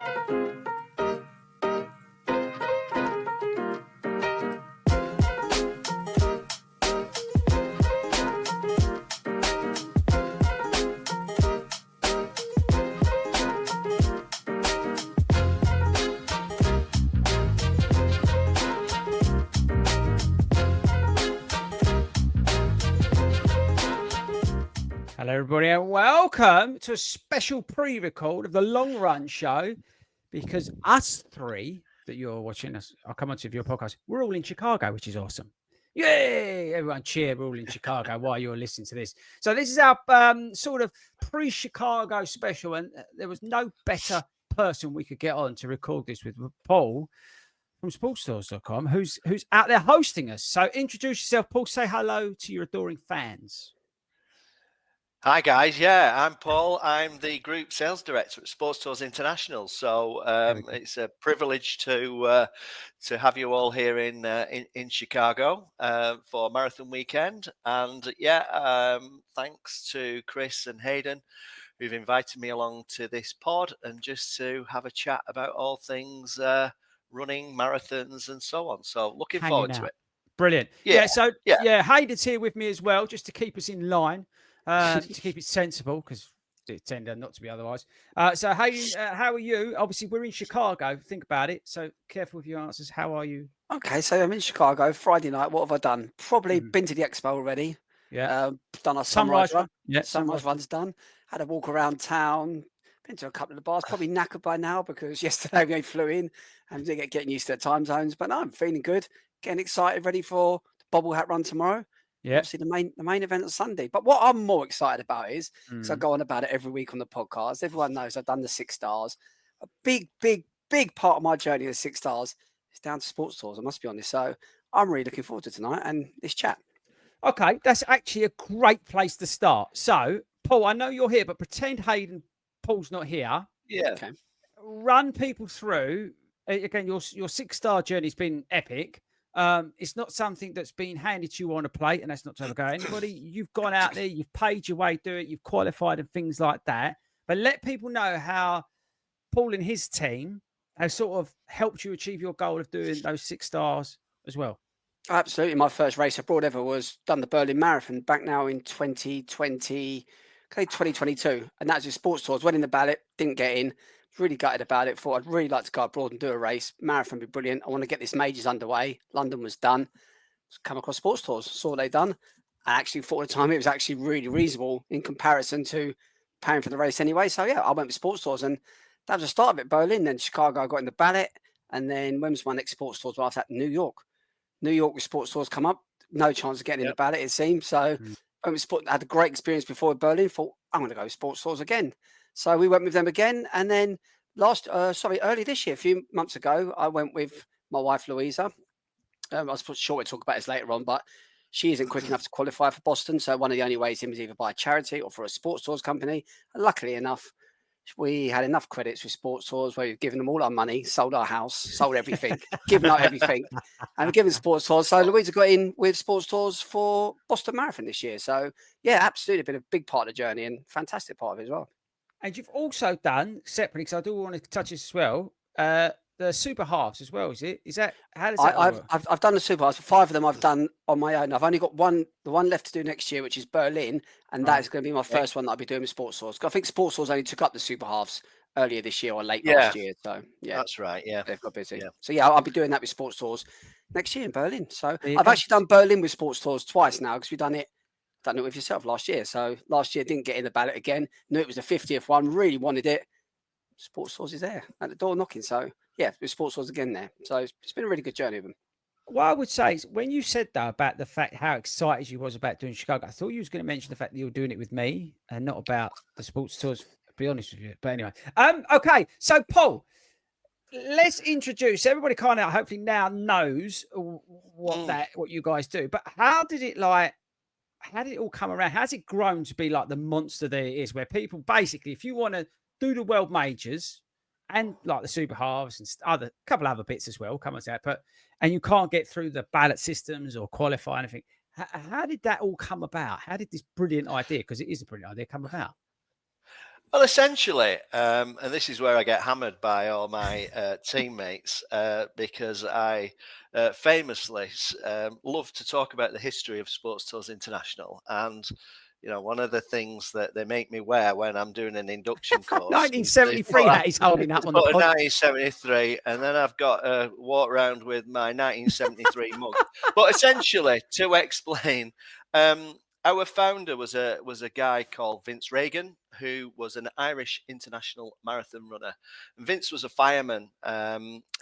Hello, everybody, and welcome to a special pre-record of the Long Run Show. Because us three that you're watching us, I'll come on to your podcast. We're all in Chicago, which is awesome. Yay! Everyone cheer. We're all in Chicago while you're listening to this. So this is our sort of pre-Chicago special, and there was no better person we could get on to record this with Paul from Sportstours.com, who's out there hosting us. So introduce yourself, Paul. Say hello to your adoring fans. Hi guys, yeah, I'm Paul. I'm the Group Sales Director at Sportstours International. So it's a privilege to have you all here in Chicago for Marathon Weekend. And thanks to Chris and Hayden who've invited me along to this pod and just to have a chat about all things running, marathons, and so on. So looking forward to it. Brilliant. Yeah. Hayden's here with me as well, just to keep us in line. To keep it sensible, because it tended not to be otherwise. So how are you? Obviously, we're in Chicago. Think about it. So careful with your answers. How are you? Okay, so I'm in Chicago Friday night. What have I done? Probably been to the expo already. Yeah. Done our sunrise run. Yeah. Sunrise run's done. Had a walk around town. Been to a couple of the bars. Probably knackered by now because yesterday we flew in and getting used to the time zones. But no, I'm feeling good. Getting excited, ready for the bobble hat run tomorrow. Yeah, obviously the main event on Sunday. But what I'm more excited about is, because I go on about it every week on the podcast, everyone knows I've done the 6 stars. A big part of my journey of the 6 stars is down to Sportstours, I must be honest. So I'm really looking forward to tonight and this chat. Okay, that's actually a great place to start. So, Paul, I know you're here, but pretend Paul's not here. Yeah. Okay. Run people through, again, your 6-star journey's been epic. It's not something that's been handed to you on a plate, and that's not to ever go anybody. You've gone out there, you've paid your way to do it, you've qualified and things like that. But let people know how Paul and his team have sort of helped you achieve your goal of doing those 6 stars as well. Absolutely. My first race abroad ever was done the Berlin Marathon back now in 2022. And that's with Sportstours. Went in the ballot, didn't get in. Really gutted about it. Thought I'd really like to go abroad and do a race. Marathon would be brilliant. I want to get this majors underway. London was done. Come across Sportstours, saw what they'd done. I actually thought at the time it was actually really reasonable in comparison to paying for the race anyway. So yeah, I went with Sportstours, and that was the start of it. Berlin, then Chicago, I got in the ballot, and then when was my next Sportstours? Well, after that, New York. New York with Sportstours come up, no chance of getting in the ballot, it seemed. So I had a great experience before Berlin. Thought I'm going to go with Sportstours again. So we went with them again, and then early this year, a few months ago, I went with my wife Louisa. I was sure we'll talk about this later on, but she isn't quick enough to qualify for Boston. So one of the only ways in was either by a charity or for a Sportstours company. And luckily enough, we had enough credits with Sportstours where we've given them all our money, sold our house, sold everything, given out everything, and given Sportstours. So Louisa got in with Sportstours for Boston Marathon this year. So yeah, absolutely been a big part of the journey and fantastic part of it as well. And you've also done separately, because I do want to touch this as well, the SuperHalfs as well. Is that how does that work? I've done the SuperHalfs. 5 of them I've done on my own. I've only got the one left to do next year, which is Berlin, and that is going to be my first one that I'll be doing with Sportstours. I think Sportstours only took up the SuperHalfs earlier this year or late last year. So yeah, that's right. Yeah, they've got busy. Yeah. So yeah, I'll be doing that with Sportstours next year in Berlin. So I've actually done Berlin with Sportstours twice now, because we've done it with yourself last year. So last year didn't get in the ballot again. Knew it was the 50th one. Really wanted it. Sportstours is there at the door knocking. So yeah, with Sportstours again there. So it's been a really good journey with them. What I would say is, when you said that about the fact how excited you was about doing Chicago, I thought you was going to mention the fact that you were doing it with me and not about the Sportstours, to be honest with you. But anyway, okay. So Paul, let's introduce everybody. Kind of hopefully now knows what you guys do. But how did it all come around? How's it grown to be like the monster that it is, where people basically, if you want to do the World Majors and like the SuperHalfs and a couple other bits as well, come on that, and you can't get through the ballot systems or qualify anything. How did that all come about? How did this brilliant idea, because it is a brilliant idea, come about? Well, essentially, and this is where I get hammered by all my teammates because I famously love to talk about the history of Sportstours International. And, one of the things that they make me wear when I'm doing an induction course is 1973 that he's holding up on the put a pod. 1973, and then I've got to walk around with my 1973 mug. But essentially, to explain, our founder was a guy called Vince Reagan, who was an Irish international marathon runner. And Vince was a fireman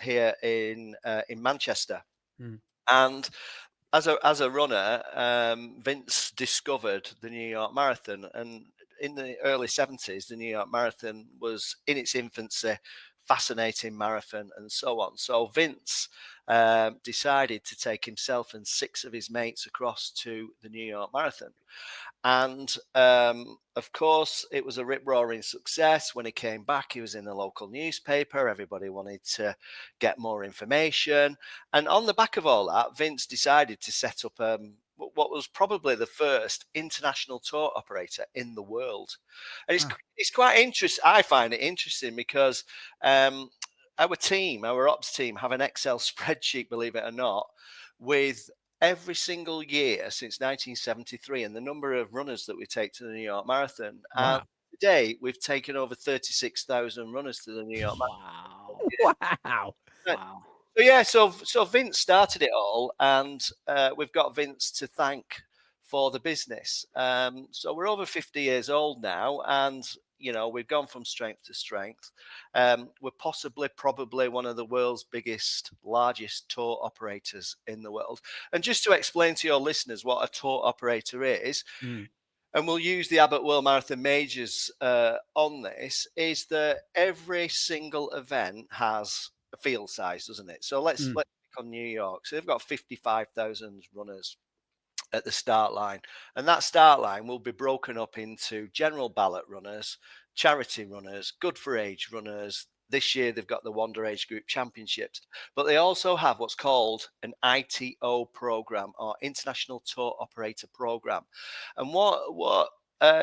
here in Manchester, and as a runner, Vince discovered the New York Marathon, and in the early 70s, the New York Marathon was in its infancy, fascinating marathon, and so on. So Vince decided to take himself and 6 of his mates across to the New York Marathon. And of course, it was a rip-roaring success. When he came back, he was in the local newspaper. Everybody wanted to get more information. And on the back of all that, Vince decided to set up what was probably the first international tour operator in the world. And it's quite interesting. I find it interesting because our ops team, have an Excel spreadsheet, believe it or not, with every single year since 1973 and the number of runners that we take to the New York Marathon. Wow. And today we've taken over 36,000 runners to the New York Marathon. Wow. Wow. So yeah, so Vince started it all, and we've got Vince to thank for the business. So we're over 50 years old now, and we've gone from strength to strength. We're probably one of the world's largest tour operators in the world. And just to explain to your listeners what a tour operator is, and we'll use the Abbott World Marathon Majors on this, is that every single event has a field size, doesn't it? So let's pick on New York. So they've got 55,000 runners at the start line, and that start line will be broken up into general ballot runners, charity runners, good for age runners. This year they've got the Wonder Age Group Championships, but they also have what's called an ITO program, or International Tour Operator Program. And what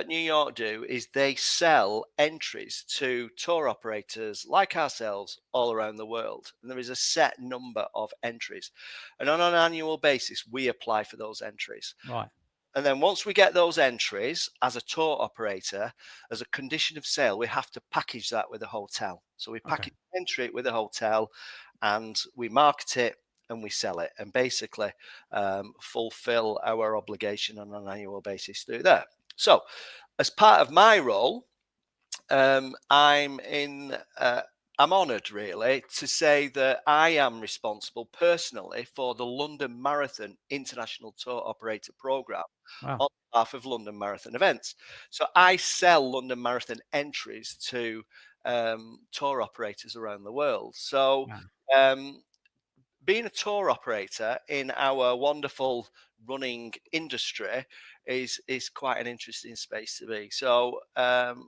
New York do is they sell entries to tour operators like ourselves all around the world. And there is a set number of entries. And on an annual basis, we apply for those entries. Right. And then once we get those entries as a tour operator, as a condition of sale, we have to package that with a hotel. So we package the entry with a hotel, and we market it and we sell it, and basically fulfill our obligation on an annual basis through that. So as part of my role, I'm honoured, really, to say that I am responsible personally for the London Marathon International Tour Operator Program on behalf of London Marathon Events. So I sell London Marathon entries to tour operators around the world. So being a tour operator in our wonderful running industry is quite an interesting space to be. So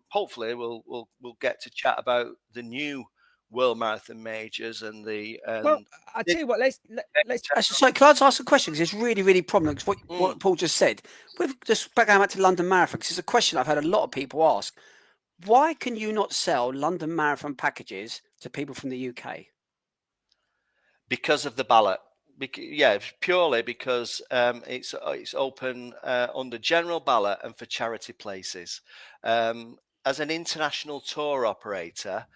hopefully we'll get to chat about the new World Marathon Majors and the. Well, I tell you what, let's. So can I just ask a question? Because it's really, really prominent. What Paul just said. With just going back to London Marathon, because it's a question I've had a lot of people ask. Why can you not sell London Marathon packages to people from the UK? Because of the ballot. Purely because it's open under general ballot and for charity places. As an international tour operator,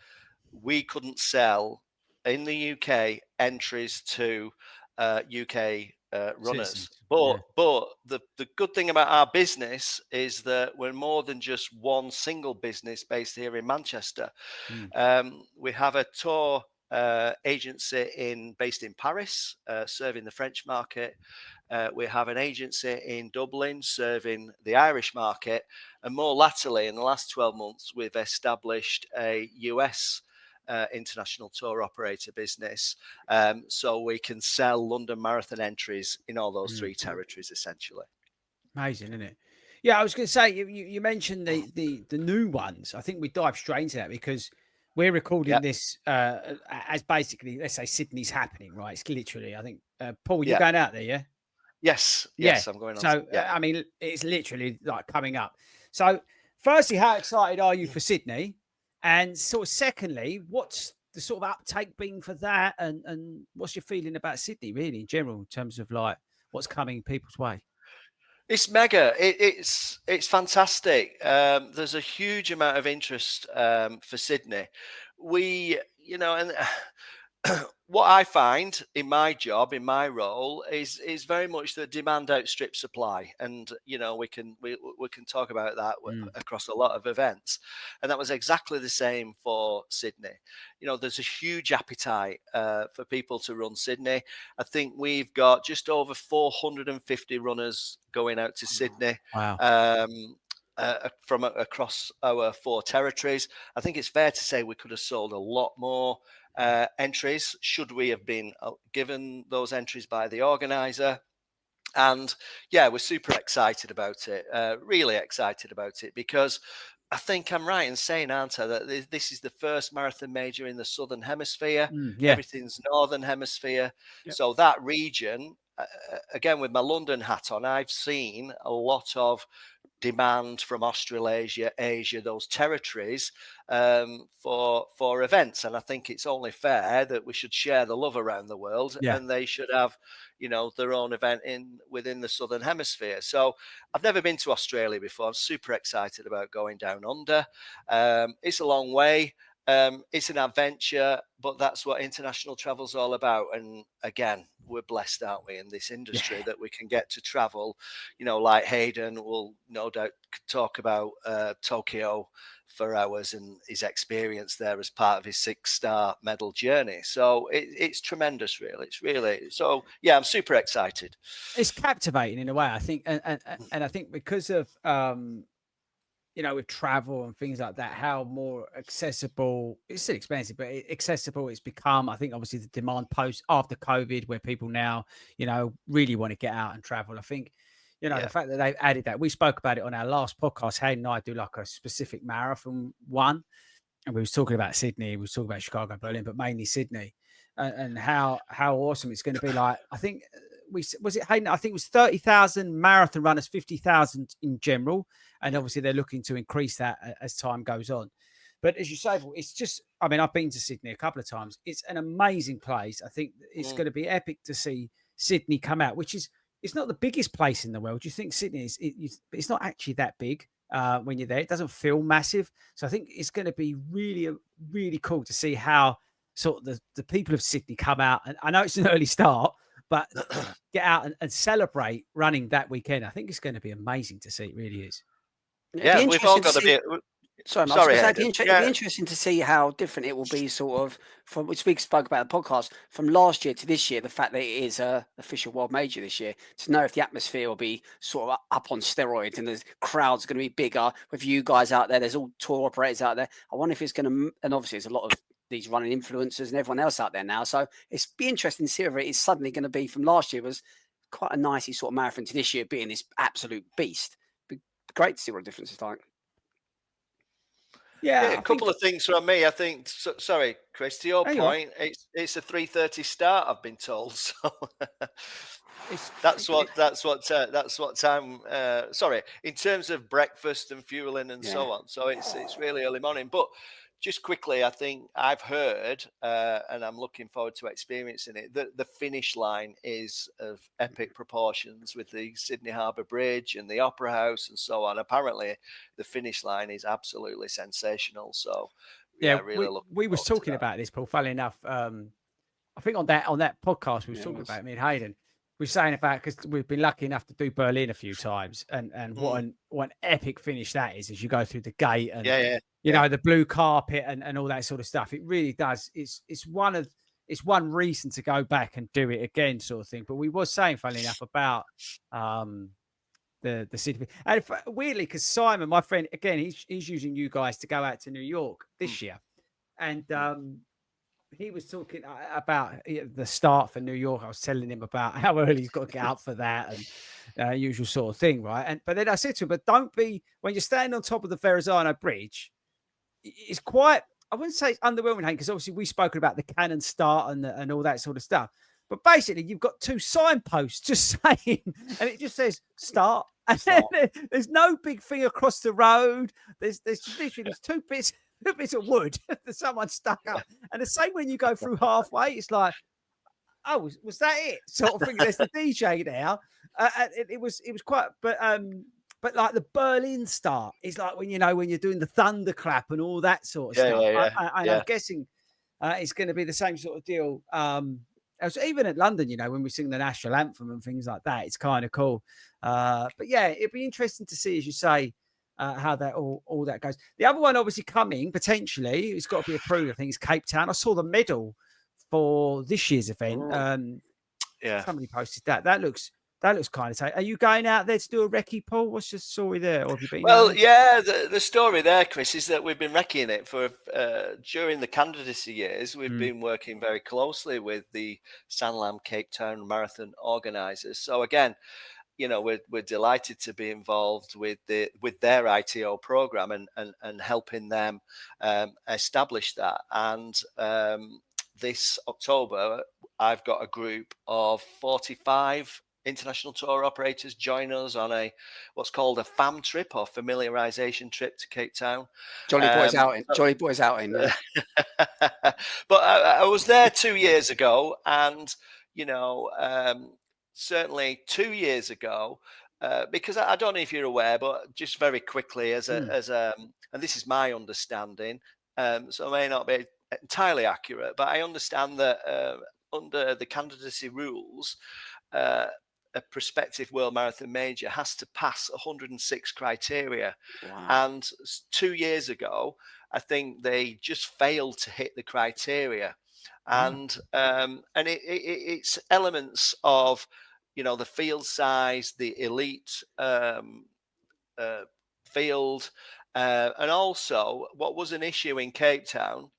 we couldn't sell in the UK entries to UK runners. But the good thing about our business is that we're more than just one single business based here in Manchester. We have a tour agency based in Paris, serving the French market. We have an agency in Dublin serving the Irish market, and more latterly, in the last 12 months, we've established a US international tour operator business, so we can sell London Marathon entries in all those 3 territories, essentially. Amazing, isn't it? Yeah, I was going to say, you mentioned the new ones. I think we dive straight into that because we're recording this as basically, let's say, Sydney's happening, right? It's literally, I think, Paul, you're going out there, yeah? Yes, I'm going on. So, I mean, it's literally like coming up. So firstly, how excited are you for Sydney? And sort of secondly, what's the sort of uptake been for that? And what's your feeling about Sydney, really, in general, in terms of like what's coming people's way? It's mega. It's fantastic. There's a huge amount of interest for Sydney. And what I find in my job, in my role, is very much that demand outstrips supply, and we can talk about that across a lot of events, and that was exactly the same for Sydney. There's a huge appetite for people to run Sydney. I think we've got just over 450 runners going out to Sydney. Wow. From across our 4 territories. I think it's fair to say we could have sold a lot more entries should we have been given those entries by the organizer. And yeah, we're super excited about it, really excited about it, because I think I'm right in saying, aren't I, that this is the first marathon major in the Southern Hemisphere. Yeah. Everything's Northern Hemisphere. Yep. So that region, again, with my London hat on, I've seen a lot of demand from Australasia, Asia, those territories for events. And I think it's only fair that we should share the love around the world, and they should have, their own event within the Southern Hemisphere. So I've never been to Australia before. I'm super excited about going down under. It's a long way. It's an adventure, but that's what international travel's all about. And again, we're blessed, aren't we, in this industry that we can get to travel, like Hayden will no doubt talk about Tokyo for hours and his experience there as part of his 6-star medal journey. So it's tremendous, really. It's really, so yeah, I'm super excited. It's captivating in a way, I think. And I think because of, with travel and things like that, how more accessible, it's still expensive, but accessible it's become. I think obviously the demand post after COVID, where people now, really want to get out and travel. I think, the fact that they've added that, we spoke about it on our last podcast. Hayden and I do like a specific marathon one. And we was talking about Sydney, we was talking about Chicago, Berlin, but mainly Sydney, and how awesome it's going to be. Like, I think was it Hayden? I think it was 30,000 marathon runners, 50,000 in general, and obviously they're looking to increase that as time goes on. But as you say, it's just, I mean, I've been to Sydney a couple of times. It's an amazing place. I think it's going to be epic to see Sydney come out, which is, it's not the biggest place in the world. You think Sydney is, it's not actually that big. When you're there, it doesn't feel massive. So I think it's going to be really, really cool to see how sort of the people of Sydney come out. And I know it's an early start, but get out and celebrate running that weekend. I think it's going to be amazing to see. It really is. Yeah, we've all got to be. Sorry, it'd be interesting to see how different it will be, sort of, from which we spoke about the podcast, from last year to this year. The fact that it is a official world major this year, to know if the atmosphere will be sort of up on steroids and the crowd's going to be bigger with you guys out there. There's all tour operators out there. I wonder if it's going to, and obviously there's a lot of these running influencers and everyone else out there now. So it's be interesting to see whether it is suddenly going to be, from last year was quite a nicey sort of marathon, to this year being this absolute beast. Be great to see what the difference is like. Yeah, a couple of things from me. I think. Sorry, Chris. To your point, it's a 3:30 start. I've been told. So that's what time. Sorry, in terms of breakfast and fueling and so on. So it's really early morning. But just quickly, I think I've heard, and I'm looking forward to experiencing it, that the finish line is of epic proportions with the Sydney Harbour Bridge and the Opera House and so on. Apparently, the finish line is absolutely sensational. So, really we was talking about this, Paul, funnily enough. I think on that podcast, we was talking about me and Hayden. We were saying about, because we've been lucky enough to do Berlin a few times, and what an epic finish that is as you go through the gate and the blue carpet and all that sort of stuff. It really does. It's one reason to go back and do it again, sort of thing. But we was saying, funnily enough, about the city, and weirdly, because Simon, my friend, again, he's using you guys to go out to New York this year, and he was talking about the start for New York. I was telling him about how early he's got to get out for that and usual sort of thing, right? But then I said to him, but don't be, when you're standing on top of the Verrazano Bridge, it's quite, I wouldn't say it's underwhelming, because obviously we've spoken about the cannon start and all that sort of stuff. But basically, you've got two signposts just saying, and it just says start. And there's no big thing across the road. There's just literally two bits of wood that someone stuck up. And the same when you go through halfway, it's like, oh, was that it? Sort of thing. There's the DJ now. It was quite, but like the Berlin start is like when you're doing the thunderclap and all that sort of stuff. I'm guessing it's going to be the same sort of deal. As even at London, when we sing the national anthem and things like that, it's kind of cool. But yeah, it'd be interesting to see, as you say, how that all that goes. The other one, obviously coming potentially, it's got to be approved. I think it's Cape Town. I saw the medal for this year's event. Somebody posted that. That looks kind of tight. Are you going out there to do a recce, Paul? What's your story there? Or have you been? Well, the story there, Chris, is that we've been recceing it for during the candidacy years. We've been working very closely with the Sanlam Cape Town Marathon organisers. So again, we're delighted to be involved with their ITO program and helping them establish that. And this October, I've got a group of 45 international tour operators join us on what's called a FAM trip, or familiarization trip, to Cape Town. Jolly Boys outing. Jolly Boys outing. Yeah. But I was there 2 years ago, and certainly 2 years ago, because I don't know if you're aware, but just very quickly, and this is my understanding, so it may not be entirely accurate, but I understand that under the candidacy rules, a prospective World Marathon Major has to pass 106 criteria. Wow. And 2 years ago, I think they just failed to hit the criteria. And it's elements of, the field size, the elite field, and also what was an issue in Cape Town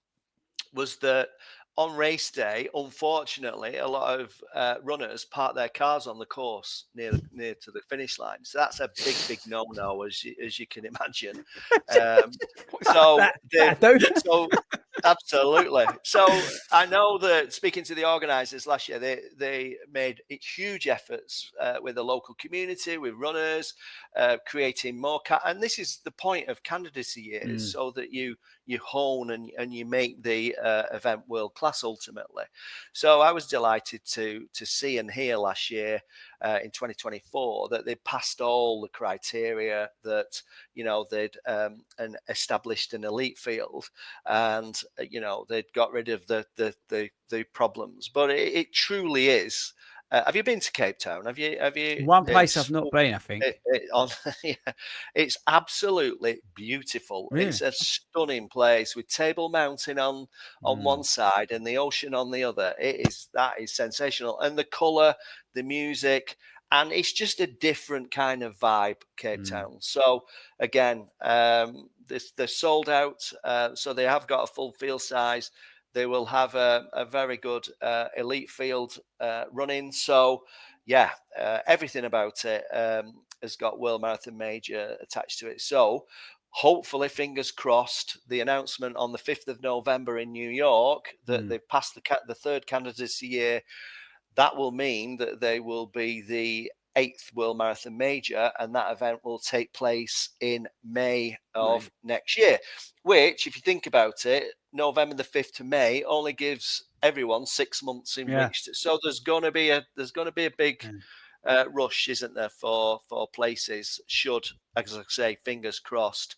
was that on race day, unfortunately, a lot of runners park their cars on the course near to the finish line. So that's a big no-no, as you can imagine. So absolutely. So I know that, speaking to the organisers last year, they made huge efforts with the local community, with runners, creating more. And this is the point of candidacy years, so that you hone and you make the event world class ultimately. So I was delighted to see and hear last year in 2024 that they passed all the criteria, that they'd established an elite field, and they'd got rid of the problems. But it truly is. Have you been to Cape Town? Have you? One place I've not been, I think. It's absolutely beautiful. Really? It's a stunning place with Table Mountain on one side and the ocean on the other. That is sensational, and the colour, the music, and it's just a different kind of vibe, Cape Town. So again, they're sold out. So they have got a full field size. They will have a very good elite field running. So, everything about it has got World Marathon Major attached to it. So, hopefully, fingers crossed, the announcement on the 5th of November in New York that they've passed the third candidacy year, that will mean that they will be the 8th World Marathon Major, and that event will take place in May of next year, which, if you think about it, November the 5th to May only gives everyone 6 months in which to, so there's going to be a big rush, isn't there, for places, should, as I say, fingers crossed,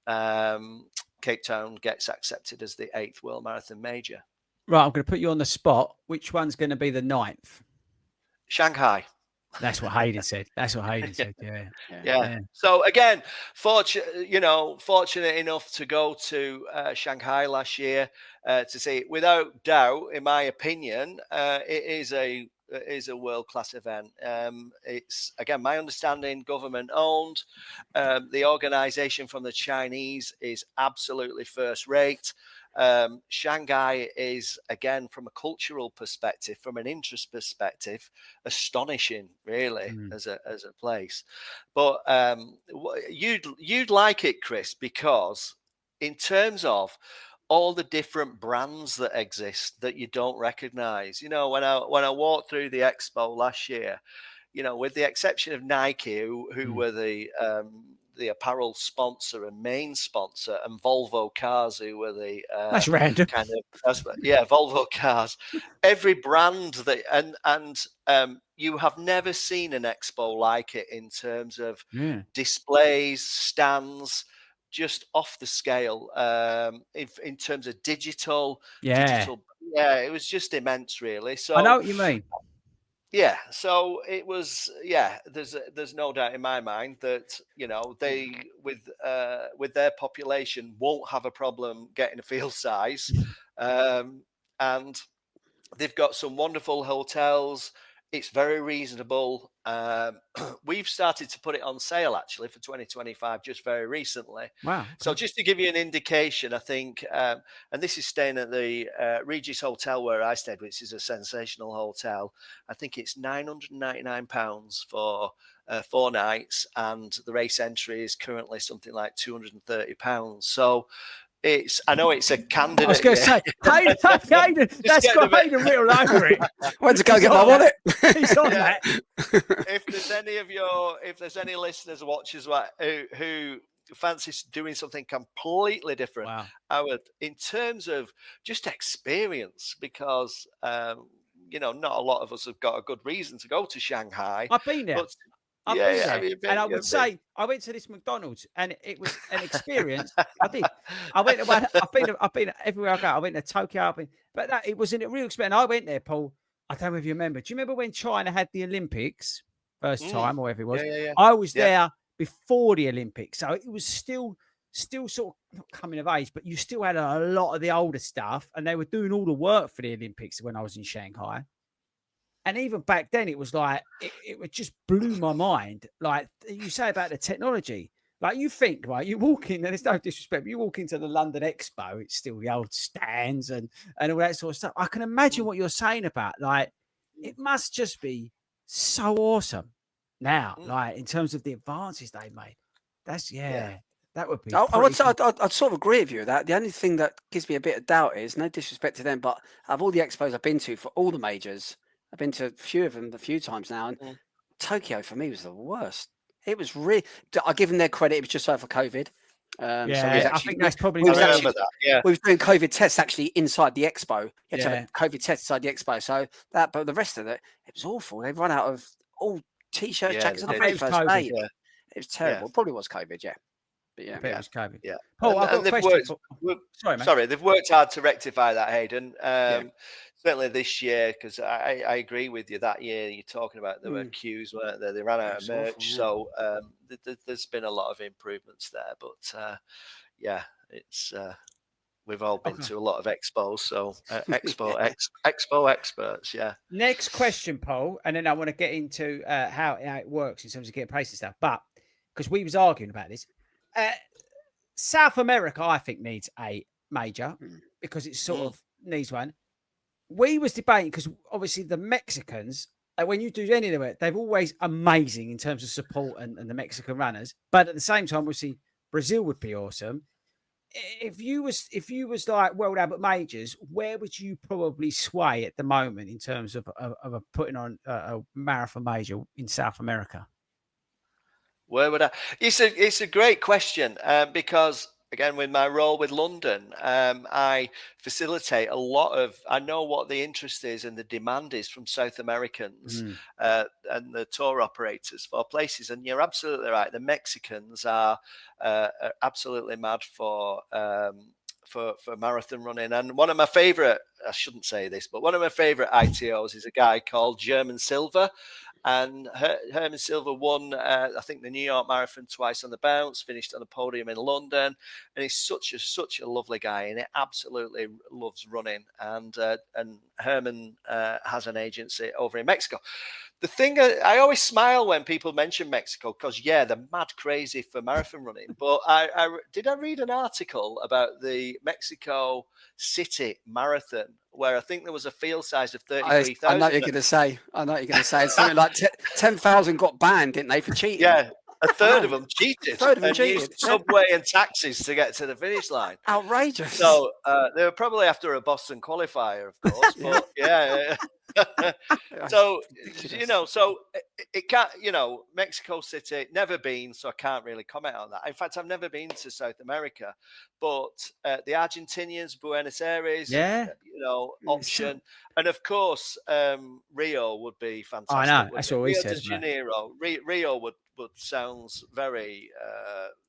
Cape Town gets accepted as the 8th World Marathon Major. Right, I'm going to put you on the spot. Which one's going to be the 9th? Shanghai. That's what Hayden said. Yeah. So again, fortunate enough to go to Shanghai last year to see it. Without doubt, in my opinion, it is a world-class event. It's, again, my understanding, government owned. The organisation from the Chinese is absolutely first rate. Shanghai is, again, from a cultural perspective, from an interest perspective, astonishing, really, as a place. But you'd like it, Chris, because in terms of all the different brands that exist that you don't recognize. You know, when I walked through the expo last year, you know, with the exception of Nike, who were the apparel sponsor and main sponsor, and Volvo Cars, who were the That's random. kind of Volvo Cars. Every brand that and you have never seen an expo like it in terms of displays, stands, just off the scale. In terms of digital, it was just immense, really. So I know what you mean. Yeah, so it was. Yeah, there's no doubt in my mind that, you know, they with their population won't have a problem getting a field size, and they've got some wonderful hotels. It's very reasonable. We've started to put it on sale actually for 2025 just very recently. Wow. Okay. So just to give you an indication, I think, and this is staying at the Regis Hotel where I stayed, which is a sensational hotel. I think it's £999 for 4 nights, and the race entry is currently something like £230. So I know it's a candidate. I was going to say, Hayden, that's got Hayden written over it. Went to go get my wallet. He's on that. If there's any listeners or watchers who fancy doing something completely different, wow. I would, in terms of just experience, because you know, not a lot of us have got a good reason to go to Shanghai. I've been there. But and I would say I went to this McDonald's, and it was an experience. I did. I've been everywhere I go. I went to Tokyo. It was a real experience. I went there, Paul. I don't know if you remember. Do you remember when China had the Olympics first time, or whatever it was? Yeah. I was there before the Olympics, so it was still sort of not coming of age, but you still had a lot of the older stuff, and they were doing all the work for the Olympics when I was in Shanghai. And even back then, it was like, it just blew my mind. Like you say about the technology, like you think, right, you walk in, and there's no disrespect, but you walk into the London Expo, it's still the old stands and all that sort of stuff. I can imagine what you're saying about, like, it must just be so awesome now, like in terms of the advances they made. That's, that would be. I'd sort of agree with you with that. The only thing that gives me a bit of doubt is, no disrespect to them, but of all the expos I've been to for all the majors, I've been to a few of them a few times now, and Tokyo for me was the worst. It was really. I give them their credit; it was just over COVID. I think that's probably. We were doing COVID tests actually inside the expo. You had to have a COVID test inside the expo. So that, but the rest of it was awful. They've run out of all t-shirts, jackets on the very first day. It was terrible. Probably was COVID. Yeah. But it was COVID. Yeah. Paul, I've got a question. Sorry, they've worked hard to rectify that, Hayden. Certainly this year, because I agree with you. That year you're talking about, there were queues, weren't there? They ran out of merch, so there's been a lot of improvements there. But it's we've all been to a lot of expos, so expo experts. Yeah. Next question, Paul, and then I want to get into how it works in terms of getting places and stuff. But because we was arguing about this, South America, I think, needs a major because it sort of needs one. We was debating because obviously the Mexicans, when you do any of it, they're always amazing in terms of support and the Mexican runners. But at the same time, obviously Brazil would be awesome. If you was like World Abbott Majors, where would you probably sway at the moment in terms of putting on a marathon major in South America? Where would I? It's a great question because, again, with my role with London, I facilitate a lot of. I know what the interest is and the demand is from South Americans and the tour operators for places. And you're absolutely right. The Mexicans are absolutely mad for marathon running. And one of my favorite, I shouldn't say this, but one of my favorite ITOs is a guy called German Silva. And Herman Silva won, I think, the New York Marathon twice on the bounce, finished on the podium in London. And he's such a lovely guy, and he absolutely loves running. And Herman has an agency over in Mexico. The thing, I always smile when people mention Mexico because, they're mad crazy for marathon running. But did I read an article about the Mexico City Marathon where I think there was a field size of 33,000. I know what you're going to say. Something like 10,000 got banned, didn't they, for cheating? Yeah. a third of them cheated third of them and used cheated. subway and taxis to get to the finish line. Outrageous. So they were probably after a Boston qualifier, of course. But yeah. So ridiculous. so it can't. Mexico City, never been, so I can't really comment on that. In fact, I've never been to South America, but the Argentinians, Buenos Aires, Yeah. option, and of course Rio would be fantastic. I know. That's what we Rio said. de Janeiro, Rio would sounds very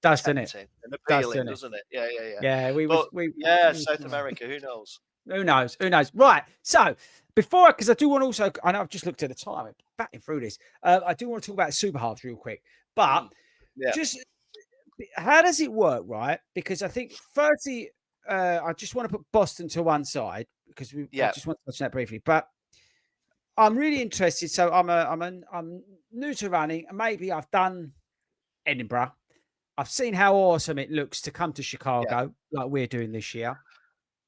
Doesn't it? tempting and appealing, doesn't it? Yeah. Yeah, South America, who knows? Who knows? Right. So because I do want to also, I know I've just looked at the time, I'm batting through this. I do want to talk about SuperHalfs real quick, but just how does it work, right? Because I think firstly, I just want to put Boston to one side because I just want to touch on that briefly, but I'm really interested. So I'm new to running, and maybe I've done Edinburgh. I've seen how awesome it looks to come to Chicago, like we're doing this year.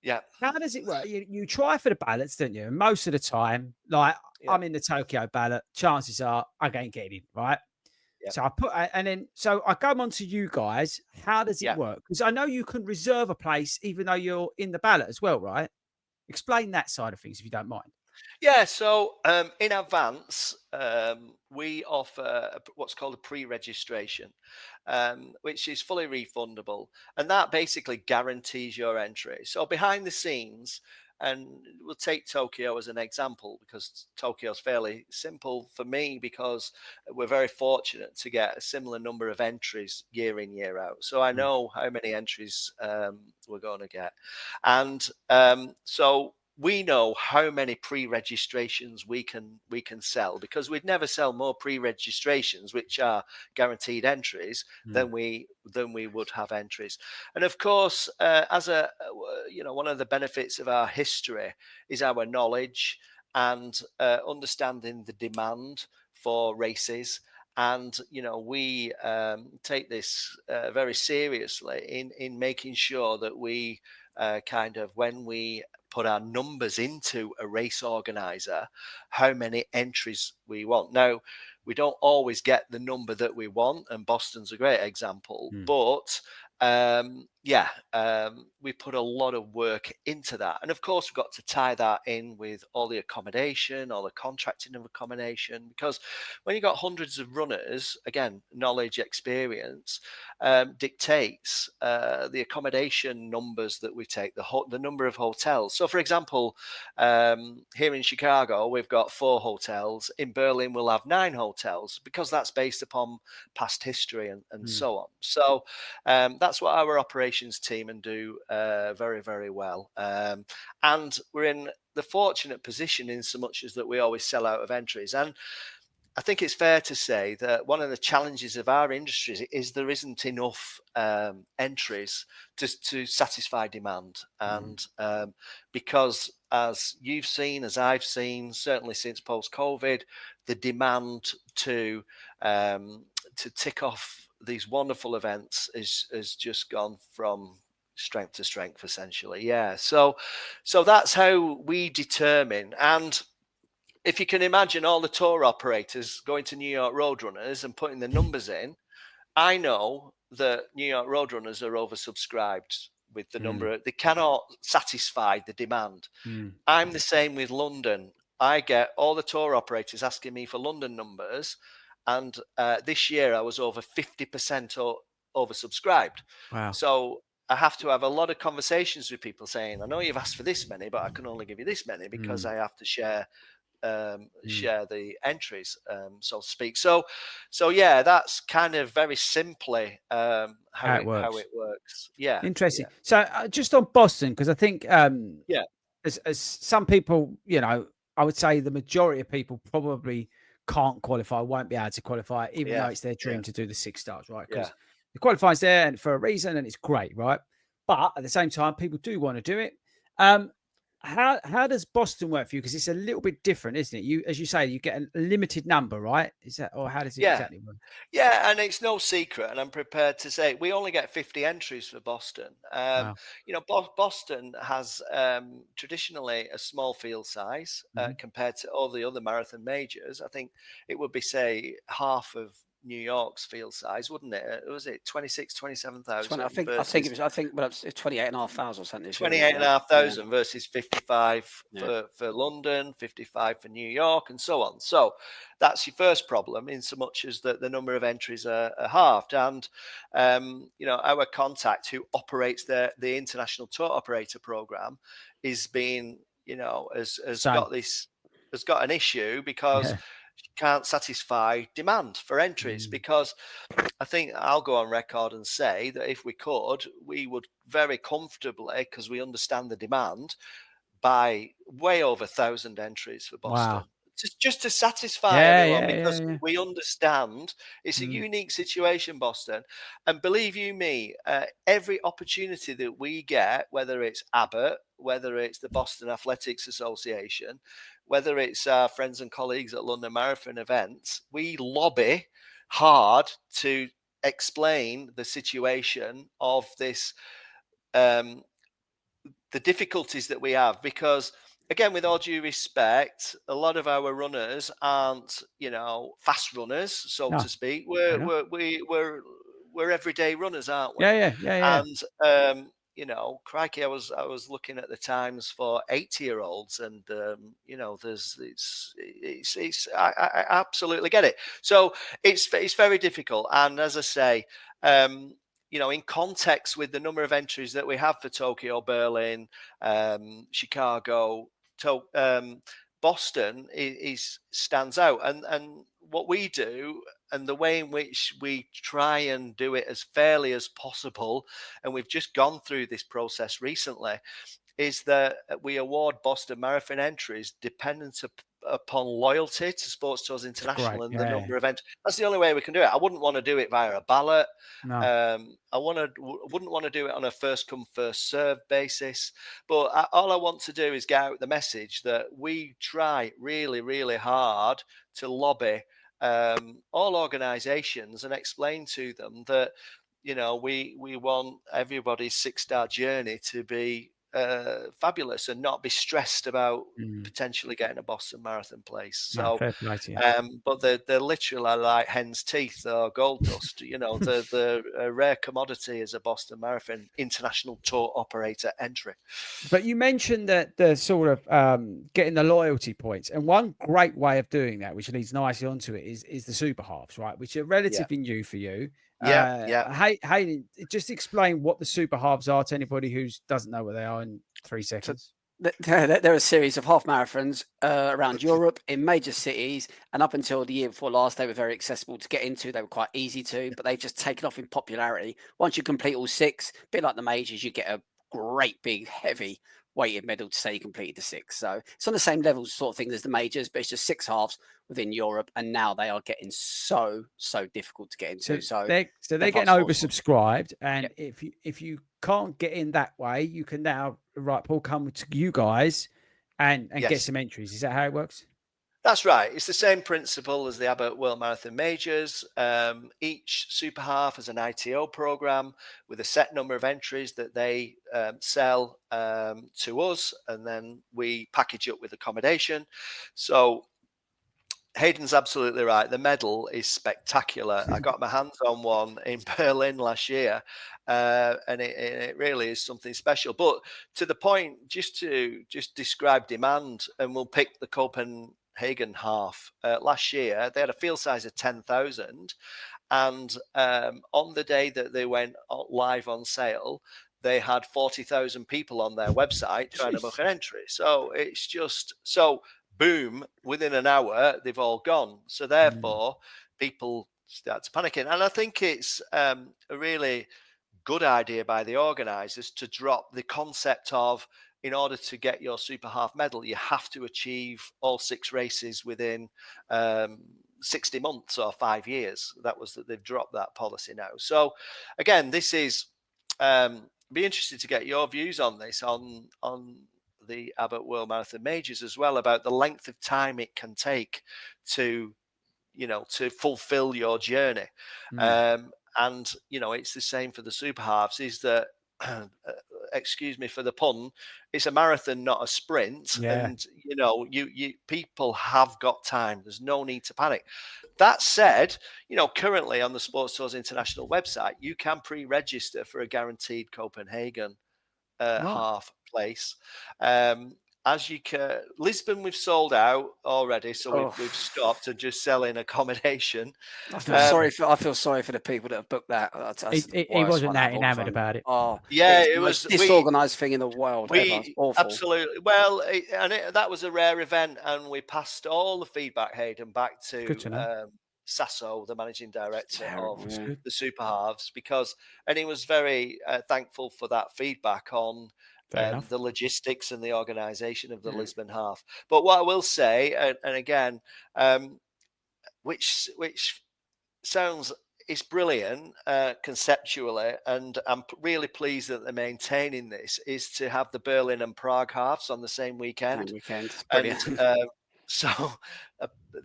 Yeah. How does it work? You try for the ballots, don't you? And most of the time, like I'm in the Tokyo ballot, chances are I ain't getting in, right? Yeah. So I go on to you guys. How does it work? Because I know you can reserve a place even though you're in the ballot as well, right? Explain that side of things if you don't mind. Yeah, so in advance, we offer what's called a pre-registration, which is fully refundable, and that basically guarantees your entry. So behind the scenes, and we'll take Tokyo as an example because Tokyo is fairly simple for me because we're very fortunate to get a similar number of entries year in, year out. So I know how many entries we're going to get. And so we know how many pre-registrations we can sell because we'd never sell more pre-registrations, which are guaranteed entries, than we would have entries. And of course, as one of the benefits of our history is our knowledge and understanding the demand for races. And we take this very seriously in making sure that we when we put our numbers into a race organizer, how many entries we want. Now, we don't always get the number that we want, and Boston's a great example, but we put a lot of work into that. And of course, we've got to tie that in with all the accommodation, all the contracting of accommodation, because when you've got hundreds of runners, again, knowledge, experience dictates the accommodation numbers that we take, the number of hotels. So, for example, here in Chicago, we've got 4 hotels. In Berlin, we'll have 9 hotels because that's based upon past history and so on. So that's what our operations team do very, very well. And we're in the fortunate position in so much as that we always sell out of entries. And I think it's fair to say that one of the challenges of our industry is there isn't enough entries to satisfy demand. And because as you've seen, as I've seen, certainly since post-COVID, the demand to tick off these wonderful events has just gone from strength to strength, essentially. Yeah. So that's how we determine. And if you can imagine all the tour operators going to New York Roadrunners and putting the numbers in, I know that New York Roadrunners are oversubscribed with the number. They cannot satisfy the demand. I'm the same with London. I get all the tour operators asking me for London numbers. And this year I was over 50% oversubscribed. Wow. So I have to have a lot of conversations with people saying, I know you've asked for this many, but I can only give you this many because I have to share the entries, so to speak. So yeah, that's kind of very simply how it works. Yeah. Interesting. Yeah. So just on Boston, because I think as some people, I would say the majority of people probably can't qualify, won't be able to qualify, even though it's their dream to do the 6 stars, right? Because the qualifying's there and for a reason, and it's great, right? But at the same time, people do want to do it. How does Boston work for you? Because it's a little bit different, isn't it? You, as you say, you get a limited number, right? Is that, or how does it exactly work? Yeah, and it's no secret, and I'm prepared to say we only get 50 entries for Boston. Wow. Boston has traditionally a small field size compared to all the other marathon majors. I think it would be, say, half of New York's field size, wouldn't it? Was it 26, 27,000 I think versus it was. I think well, it's 28,500 or something. This year, 28,500 versus 55 Yeah. for London, 55 for New York, and so on. So that's your first problem, in so much as that the number of entries are halved. And our contact who operates the International Tour Operator Program is being, has got an issue because she can't satisfy demand for entries. Because I think I'll go on record and say that if we could, we would very comfortably, because we understand the demand, buy way over 1,000 entries for Boston. Wow. Just to satisfy everyone, because yeah. we understand it's a unique situation, Boston. And believe you me, every opportunity that we get, whether it's Abbott, whether it's the Boston Athletics Association, whether it's our friends and colleagues at London Marathon events, we lobby hard to explain the situation of this, the difficulties that we have. Because again, with all due respect, a lot of our runners aren't, fast runners, so to speak. We're everyday runners, aren't we? Yeah. And crikey, I was looking at the times for 80-year-olds, and I absolutely get it. So it's very difficult. And as I say, in context with the number of entries that we have for Tokyo, Berlin, Chicago, Boston stands out. And what we do, and the way in which we try and do it as fairly as possible, and we've just gone through this process recently, is that we award Boston Marathon entries dependent upon loyalty to Sportstours International and the number of entries. That's the only way we can do it. I wouldn't want to do it via a ballot. No. I wouldn't want to do it on a first come first serve basis. But all I want to do is get out the message that we try really, really hard to lobby all organisations and explain to them that we want everybody's 6-star journey to be fabulous and not be stressed about potentially getting a Boston Marathon place. So, fair play to you. but they're literally like hen's teeth or gold dust. The rare commodity is a Boston Marathon International Tour Operator entry. But you mentioned that the sort of getting the loyalty points, and one great way of doing that, which leads nicely onto it, is the SuperHalfs, right? Which are relatively new for you. Hayden, just explain what the SuperHalfs are to anybody who doesn't know what they are in 3 seconds. They're a series of half marathons around Europe in major cities, and up until the year before last, they were very accessible to get into. They were quite easy to, but they've just taken off in popularity. Once you complete all 6, a bit like the majors, you get a great big heavy weighted medal to say you completed the 6. So it's on the same level sort of thing as the majors, but it's just 6 halves within Europe, and now they are getting so difficult to get into. So they're getting oversubscribed, and if you can't get in that way, you can now, right, Paul, come to you guys and get some entries. Is that how it works? That's right. It's the same principle as the Abbott World Marathon Majors. Each super half has an ITO program with a set number of entries that they sell to us, and then we package up with accommodation. So Hayden's absolutely right. The medal is spectacular. I got my hands on one in Berlin last year, and it really is something special. But to the point, just describe demand, and we'll pick the Copenhagen half. Last year, they had a field size of 10,000, and on the day that they went live on sale, they had 40,000 people on their website trying to book an entry. So it's just so. Boom, within an hour, they've all gone. So therefore, people start to panicking. And I think it's a really good idea by the organisers to drop the concept of, in order to get your super half medal, you have to achieve all 6 races within 60 months or 5 years. They've dropped that policy now. So again, this is be interested to get your views on this, on the Abbott World Marathon Majors as well, about the length of time it can take to fulfill your journey. And it's the same for the super halves, is that excuse me for the pun, it's a marathon, not a sprint. Yeah. And you people have got time. There's no need to panic. That said, currently on the Sportstours International website, you can pre-register for a guaranteed Copenhagen half place. As you can, Lisbon, we've sold out already, so we've stopped and just selling accommodation. I feel sorry for the people that have booked that. He wasn't that enamoured about it. Oh, yeah, it was the most disorganised thing in the world ever. Awful. Absolutely. Well, that was a rare event, and we passed all the feedback, Hayden, back to Sasso, the managing director of the SuperHalfs, and he was very thankful for that feedback on the logistics and the organisation of the Lisbon half. But what I will say, and again, which sounds it's brilliant conceptually, and I'm really pleased that they're maintaining this, is to have the Berlin and Prague halves on the same weekend. Brilliant. And so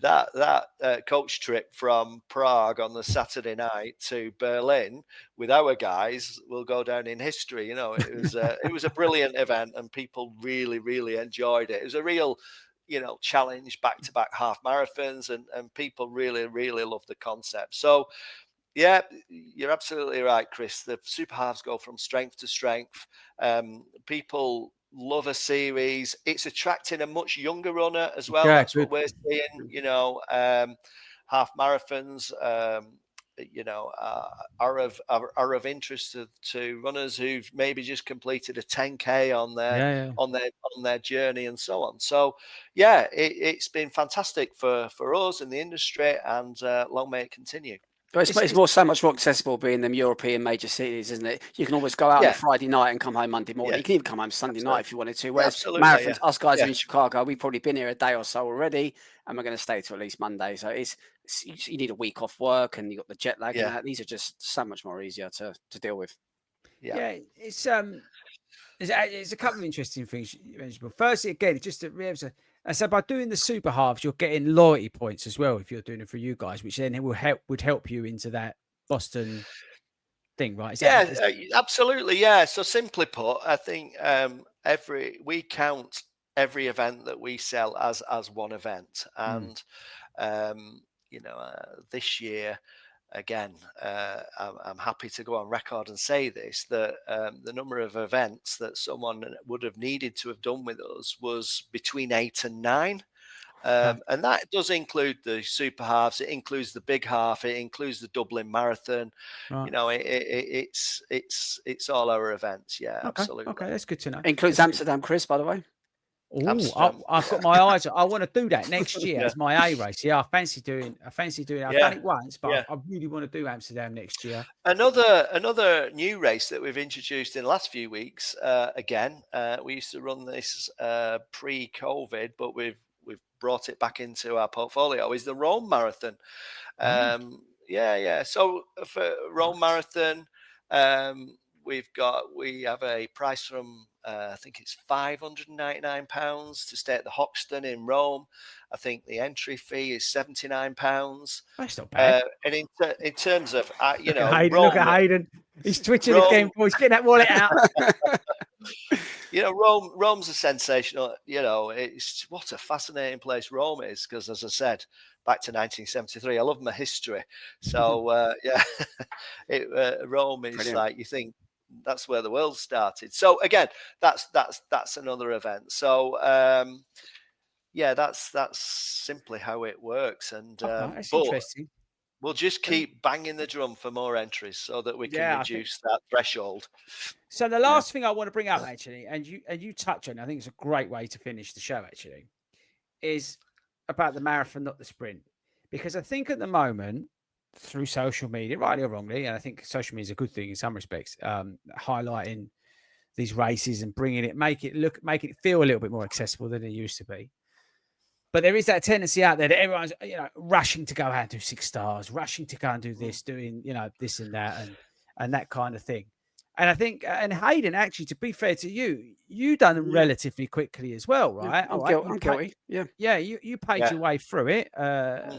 that coach trip from Prague on the Saturday night to Berlin with our guys will go down in history. It was a brilliant event, and people really, really enjoyed it. It was a real challenge, back-to-back half marathons, and people really, really love the concept. So yeah, you're absolutely right, Chris. The SuperHalfs go from strength to strength. People love a series. It's attracting a much younger runner as well. Yeah, that's what we're seeing. Half marathons are of interest to runners who've maybe just completed a 10K on their journey and so on. So yeah, it's been fantastic for us in the industry, and long may it continue. It's so much more accessible being them European major cities, isn't it? You can always go out on a Friday night and come home Monday morning. You can even come home Sunday night if you wanted to. Whereas marathons, us guys are in Chicago, we've probably been here a day or so already, and we're going to stay till at least Monday. So you need a week off work, and you got the jet lag. And that. These are just so much more easier to deal with. Yeah, it's a couple of interesting things you mentioned. But firstly, again, just to reemphasize. So by doing the SuperHalfs, you're getting loyalty points as well if you're doing it for you guys, which then would help you into that Boston thing, right? Absolutely. Yeah. So simply put, I think we count every event that we sell as one event, and this year. Again, I'm happy to go on record and say this, that the number of events that someone would have needed to have done with us was between 8 and 9. And that does include the SuperHalfs. It includes the big half. It includes the Dublin Marathon. Right. It's all our events. Yeah, absolutely. Okay, that's good to know. Includes Amsterdam, Chris, by the way. Oh, I've got my eyes. I want to do that next year as my A race. Yeah, I fancy doing it. I've done it once, but I really want to do Amsterdam next year. Another new race that we've introduced in the last few weeks. Again, we used to run this pre-COVID, but we've brought it back into our portfolio. Is the Rome Marathon? So for Rome Marathon, we have a price from I think it's £599 to stay at the Hoxton in Rome. I think the entry fee is £79. That's not bad. And in terms of look at Hayden. He's twitching again. Boys, get that wallet out. Rome's a sensational. It's what a fascinating place Rome is, because, as I said, back to 1973. I love my history. So Rome is brilliant. Like, you think that's where the world started. So again, that's another event. So that's simply how it works. And that's interesting. We'll just keep banging the drum for more entries so that we can reduce that threshold. So the last thing I want to bring up, actually, and you touch on, I think it's a great way to finish the show, actually, is about the marathon, not the sprint. Because I think at the moment, through social media, rightly or wrongly, and I think social media is a good thing in some respects, highlighting these races and make it feel a little bit more accessible than it used to be. But there is that tendency out there that everyone's, rushing to go out and do 6 stars, rushing to go and do this, doing, this and that, and that kind of thing. And I think, and Hayden, actually, to be fair to you done them relatively quickly as well, right? I'm guilty. Yeah, you paid your way through it,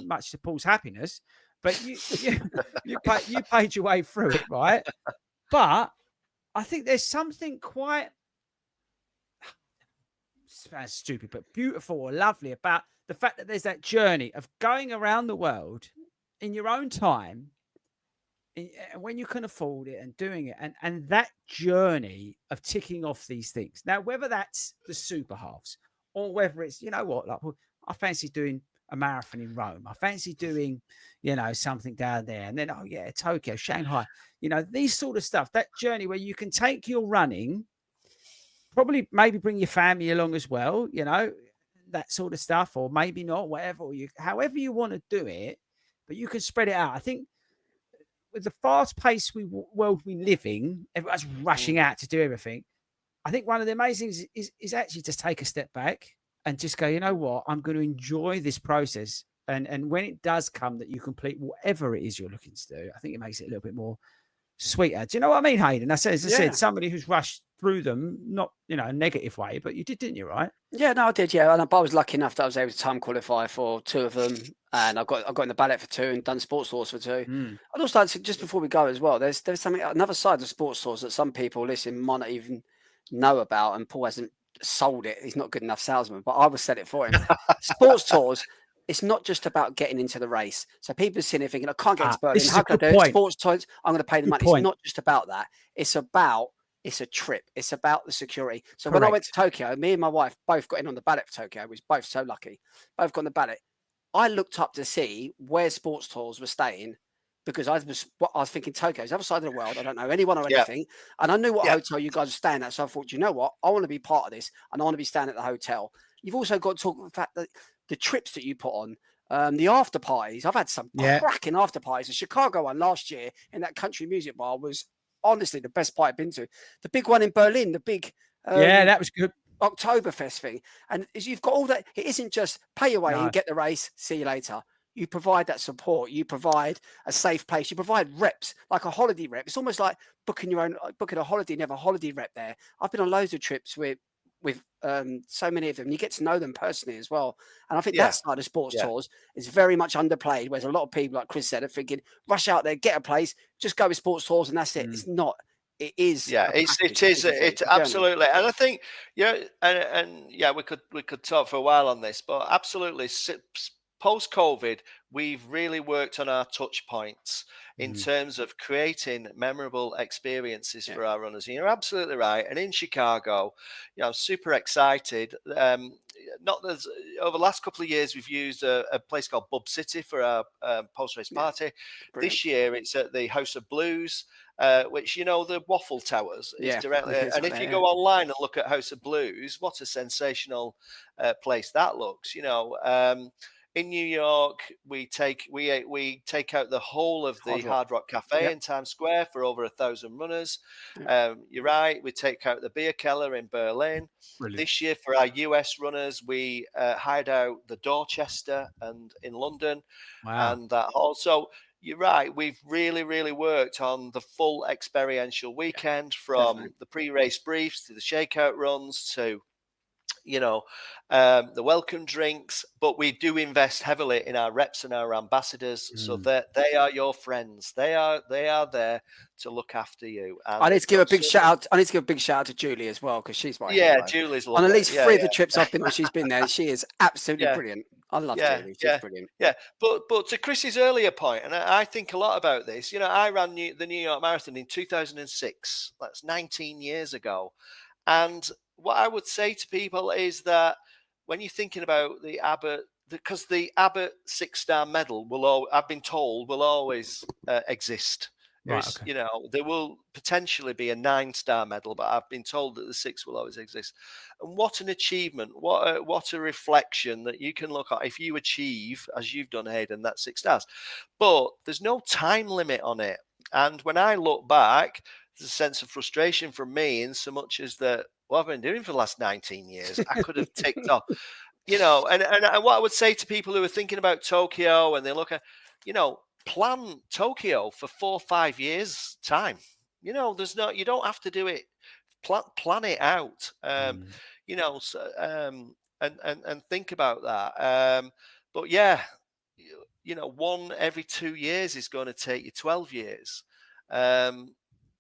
much to Paul's happiness. But you paid your way through it, right? But I think there's something quite sounds stupid, but beautiful or lovely about the fact that there's that journey of going around the world in your own time, when you can afford it, and doing it, and that journey of ticking off these things. Now, whether that's the super halves or whether it's, you know what, like, well, I fancy doing a marathon in Rome. I fancy doing, something down there, and then Tokyo, Shanghai. These sort of stuff. That journey where you can take your running, probably maybe bring your family along as well. That sort of stuff, or maybe not, whatever, or however you want to do it, but you can spread it out. I think with the fast-paced world we live in, everyone's rushing out to do everything. I think one of the amazing things is actually just take a step back and just go, you know what, I'm going to enjoy this process. And when it does come that you complete whatever it is you're looking to do, I think it makes it a little bit more sweeter. Do you know what I mean, Hayden? As I said, somebody who's rushed through them, not a negative way, but you did, didn't you? Right? Yeah, no, I did. Yeah, and I was lucky enough that I was able to time qualify for 2 of them, and I got in the ballot for 2 and done Sportstours for 2. I'd also like to, just before we go as well, there's something, another side of Sportstours that some people listening might not even know about, and Paul hasn't sold it. He's not good enough salesman, but I will sell it for him. Sportstours. It's not just about getting into the race. So people are sitting there thinking, I can't get into Berlin. How can I do it? Sportstours, I'm going to pay the money. It's not just about that. It's a trip. It's about the security. So when I went to Tokyo, me and my wife both got in on the ballot for Tokyo. We was both so lucky. Both got on the ballot. I looked up to see where Sportstours were staying, because I was thinking Tokyo's the other side of the world. I don't know anyone or anything. And I knew what hotel you guys were staying at. So I thought, you know what? I want to be part of this, and I want to be staying at the hotel. You've also got to talk about the fact that the trips that you put on, the after parties. I've had some cracking after parties. The Chicago one last year in that country music bar was honestly the best party I've been to. The big one in Berlin, the big that was good. Oktoberfest thing. And as you've got all that, it isn't just pay your way and get the race, see you later. You provide that support. You provide a safe place. You provide reps, like a holiday rep. It's almost like booking a holiday and have a holiday rep there. I've been on loads of trips with so many of them. You get to know them personally as well. And I think that side of Sportstours is very much underplayed, whereas a lot of people, like Chris said, are thinking, rush out there, get a place, just go with Sportstours, and that's it. It's not. It is. Yeah, it's absolutely. And I think, we could talk for a while on this, but absolutely, post-COVID, we've really worked on our touch points in terms of creating memorable experiences for our runners. And you're absolutely right. And in Chicago, I'm super excited. Not as over the last couple of years, we've used a place called Bub City for our post-race party. Brilliant. This year, it's at the House of Blues, which, the Waffle Towers is directly. And if you go online and look at House of Blues, what a sensational place that looks. In New York, we take out the whole of the Hard Rock Cafe in Times Square for over 1,000 runners. You're right. We take out the Beer Keller in Berlin. Brilliant. This year for our US runners, we hired out the Dorchester and in London, and that also. You're right. We've really, really worked on the full experiential weekend, from the pre-race briefs to the shakeout runs to the welcome drinks, but we do invest heavily in our reps and our ambassadors, so that they are your friends. They are there to look after you. And I need to give a big shout out. I need to give a big shout out to Julie as well, because she's my hero. Julie's on at least 3 of the trips I've been on, she's been there. She is absolutely brilliant. I love Julie. She's brilliant. Yeah, but to Chris's earlier point, and I think a lot about this. I ran the New York Marathon in 2006. That's 19 years ago, and what I would say to people is that when you're thinking about the Abbott, because the Abbott 6-star medal I've been told, will always exist. Right, there will potentially be a 9-star medal, but I've been told that the 6 will always exist. And what an achievement! What a reflection that you can look at if you achieve, as you've done, Hayden, that 6 stars. But there's no time limit on it. And when I look back, there's a sense of frustration from me, in so much as that. What I've been doing for the last 19 years, I could have ticked off, and what I would say to people who are thinking about Tokyo, and they look at, plan Tokyo for 4 or 5 years time. You don't have to do it. Plan it out. And think about that. But one every 2 years is going to take you 12 years.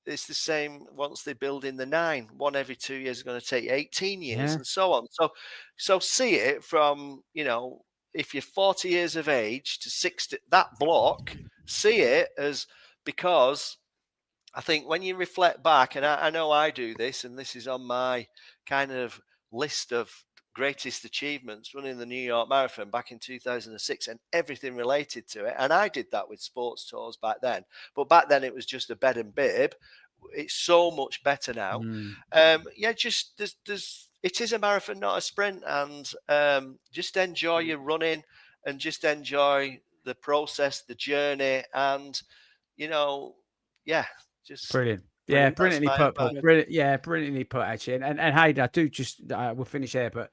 it's the same once they build in the 9. One every 2 years is going to take 18 years, Yeah. and so on. So see it from, if you're 40 years of age to 60, that block, see it as, because I think when you reflect back, and I know I do this, and this is on my kind of list of greatest achievements, running the New York Marathon back in 2006 and everything related to it. And I did that with Sportstours back then. But back then it was just a bed and bib. It's so much better now. Just it is a marathon, not a sprint. And just enjoy your running and just enjoy the process, the journey. And, just brilliant. Yeah, brilliantly put, Paul. Brilliantly put, actually. And Hayden, I do just we'll finish there, but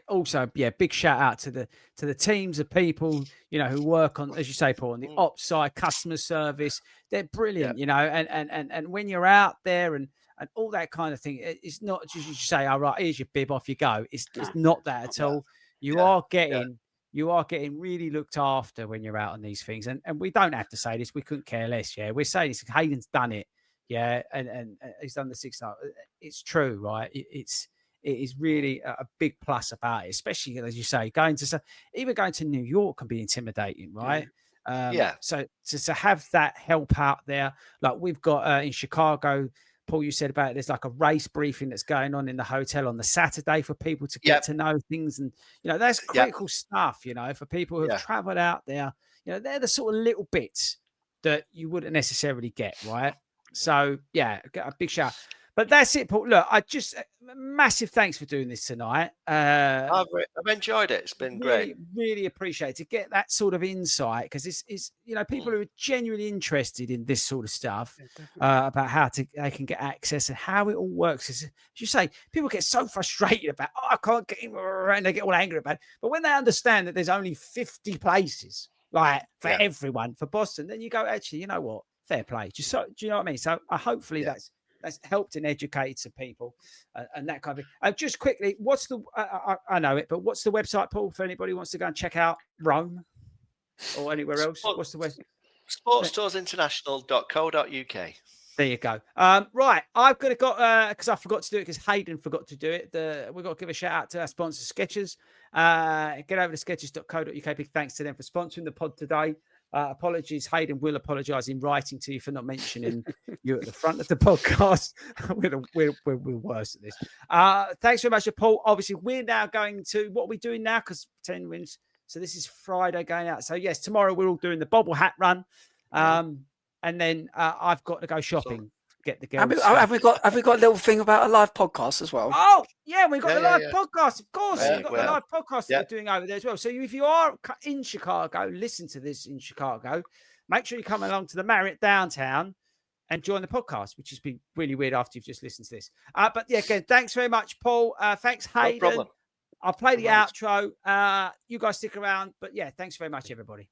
also, big shout out to the teams of people, who work on, as you say, Paul, on the ops side, customer service. They're brilliant, and when you're out there and all that kind of thing, it's not just you say, all right, here's your bib, off you go. It's not that at all. You are getting really looked after when you're out on these things. And we don't have to say this. We couldn't care less. Yeah. We're saying this. Hayden's done it. Yeah. And he's done the 6 hours. It's true, right? It is really a big plus about it, especially, as you say, going to New York can be intimidating, right? So to have that help out there, like we've got in Chicago, Paul, you said about it, there's like a race briefing that's going on in the hotel on the Saturday for people to get to know things. And, that's critical stuff, for people who have traveled out there. They're the sort of little bits that you wouldn't necessarily get, right? So, a big shout. But that's it, Paul. Look, massive thanks for doing this tonight. I've enjoyed it. It's been great. Really appreciate it to get that sort of insight, because it's people who are genuinely interested in this sort of stuff, about how they can get access and how it all works. As you say, people get so frustrated about, I can't get in, and they get all angry about it. But when they understand that there's only 50 places, like for everyone, for Boston, then you go, actually, you know what? Fair play. Do you know what I mean? So hopefully that's helped and educated some people and that kind of thing. Just quickly, what's the, I know it, but what's the website, Paul, for anybody who wants to go and check out Rome or anywhere else? What's the website? Sportstoursinternational.co.uk. There you go. Right. I've got because I forgot to do it because Hayden forgot to do it. We've got to give a shout out to our sponsor, Skechers. Get over to skechers.co.uk. Big thanks to them for sponsoring the pod today. Apologies, Hayden will apologise in writing to you for not mentioning you at the front of the podcast. we're worse at this. Thanks very much, Paul. Obviously, we're now going to, what are we doing now? Because 10 wins. So this is Friday going out. So yes, tomorrow we're all doing the bobble hat run. And then I've got to go shopping. Get the girls. Have we got a little thing about a live podcast as well? Oh yeah, we've got the live podcast, of course. We've got the live podcast that we're doing over there as well. So if you are in Chicago, listen to this in Chicago, make sure you come along to the Marriott downtown and join the podcast, which has been really weird after you've just listened to this. But yeah, again, thanks very much, Paul. Thanks, Hayden. No problem. I'll play the outro. You guys stick around. But yeah, thanks very much, everybody.